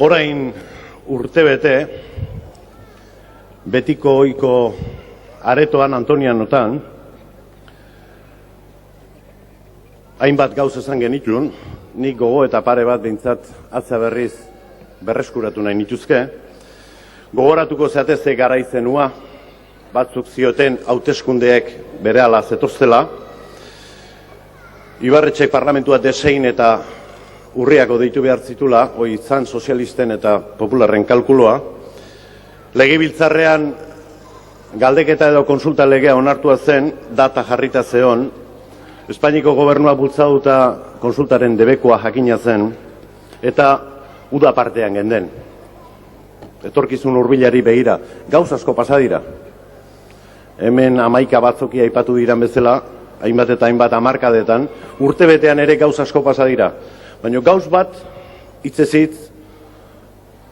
Orain urtebete, betiko ohiko aretoan Antonianotan, hainbat gauz esan genitun, nik gogo eta pare bat behintzat atza berriz berreskuratu nahi nituzke. Gogoratuko zeate ze garaizenua, batzuk zioten hauteskundeek berehala zetoztela, Ibarretxek parlamentua desein eta urriako deitu behar zitula, hoi izan sozialisten eta popularren kalkuloa. Legebiltzarrean galdeketa edo konsulta legea onartua zen, data jarrita zeon, Espainiko gobernua bultzatuta konsultaren debekoa jakina zen, eta uda partean genden. Etorkizun hurbilari begira, gauz asko pasa dira. Hemen 11 batzoki aipatu diran bezala, hainbat eta hainbat hamarkadetan, urtebetean ere gauz asko pasa dira. Baina gauz bat, hitzez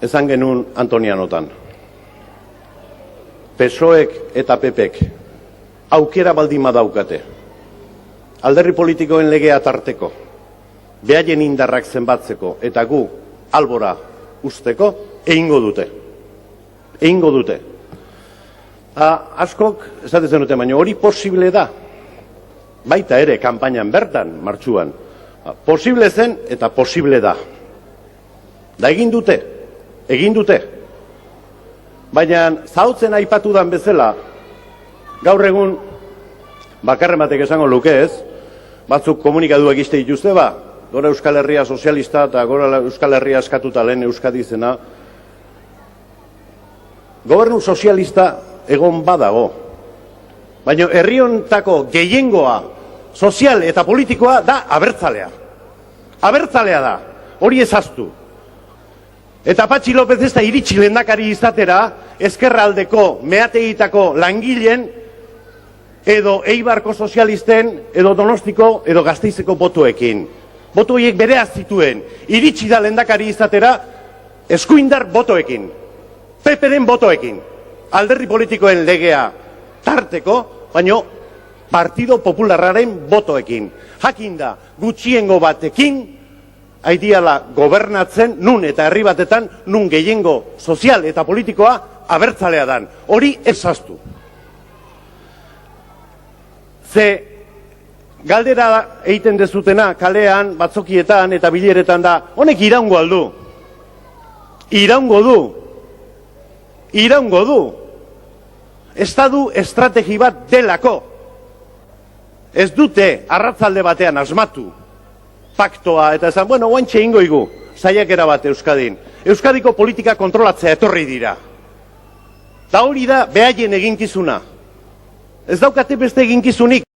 esan genuen Antonianotan. PSOEk eta PPek aukera baldin badaukate. Alderdi politikoen legea tarteko, behaien indarrak zenbatzeko eta gu albora usteko, egingo dute. Egingo dute. Askok, esaten zenuten, baina hori posible da. Baita ere, kanpainan bertan, martxuan. Posible zen eta posible da. Da egin dute. Egin dute. Baina, zautzen aipatu dan bezala, gaur egun, bakarren batek esango luke ez, batzuk komunikaduak izte dituzte, gora Euskal Herria sozialista eta gora Euskal Herria eskatuta lehen Euskadi zena, gobernu sozialista egon badago. Baina herri hontako gehiengoa sozial eta politikoa da abertzalea. Abertzalea da, hori ezaztu. Eta Patxi López ez da iritsi lehendakari izatera, ezkerraldeko meategitako langileen, edo Eibarko sozialisten, edo Donostiko, edo Gasteizeko botoekin. Boto horiek bereaz zituen, iritsi da lehendakari izatera, eskuindar botoekin, PPren botoekin, alderdi politikoen legea tarteko, baino Partido Popularraren botoekin. Jakinda, gutxiengo batekin, aidiala gobernatzen, nun eta herri batetan, nun gehiengo sozial eta politikoa abertzalea dan. Hori ezaztu. Ze galdera egiten dezutena kalean, batzokietan eta bileretan da, honek iraungo aldu. Iraungo du. Iraungo du. Estadu estrategi bat delako. Ez dute arratzalde batean asmatu paktoa eta esan, bueno, oantxe ingo igu, saiakera bat Euskadin. Euskadiko politika kontrolatzea etorri dira. Da hori da behaien eginkizuna. Ez daukate beste eginkizunik.